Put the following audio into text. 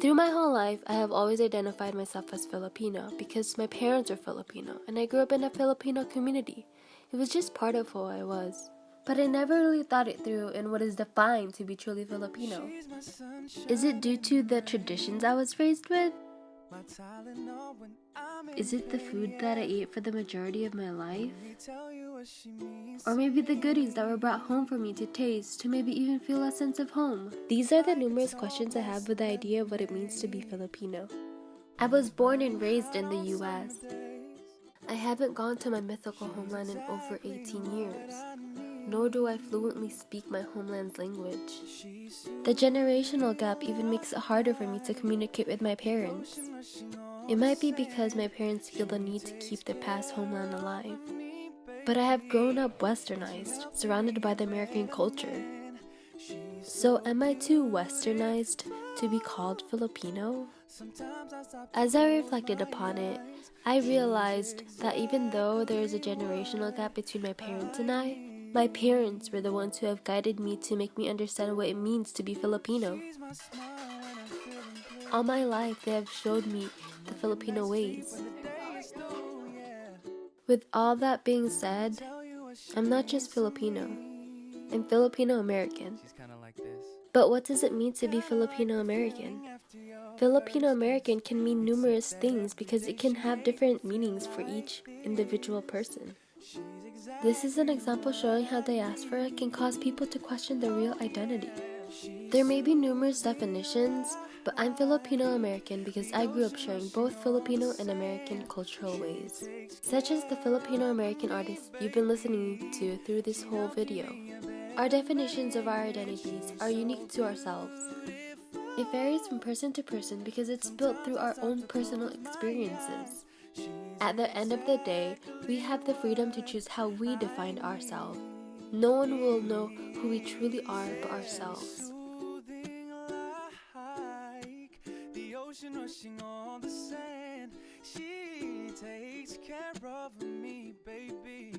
Through my whole life, I have always identified myself as Filipino because my parents are Filipino and I grew up in a Filipino community. It was just part of who I was. But I never really thought it through in what is defined to be truly Filipino. Is it due to the traditions I was raised with? Is it the food that I ate for the majority of my life? Or maybe the goodies that were brought home for me to taste, to maybe even feel a sense of home? These are the numerous questions I have with the idea of what it means to be Filipino. I was born and raised in the US. I haven't gone to my mythical homeland in over 18 years, nor do I fluently speak my homeland's language. The generational gap even makes it harder for me to communicate with my parents. It might be because my parents feel the need to keep their past homeland alive. But I have grown up westernized, surrounded by the American culture. So am I too westernized to be called Filipino? As I reflected upon it, I realized that even though there is a generational gap between my parents and I, my parents were the ones who have guided me to make me understand what it means to be Filipino. All my life, they have showed me the Filipino ways. With all that being said, I'm not just Filipino. I'm Filipino American. But what does it mean to be Filipino American? Filipino American can mean numerous things because it can have different meanings for each individual person. This is an example showing how diaspora can cause people to question their real identity. There may be numerous definitions, but I'm Filipino American because I grew up sharing both Filipino and American cultural ways, such as the Filipino American artists you've been listening to through this whole video. Our definitions of our identities are unique to ourselves. It varies from person to person because it's built through our own personal experiences. At the end of the day, we have the freedom to choose how we define ourselves. No one will know who we truly are but ourselves. The ocean rushing on the sand, she takes care of me, baby.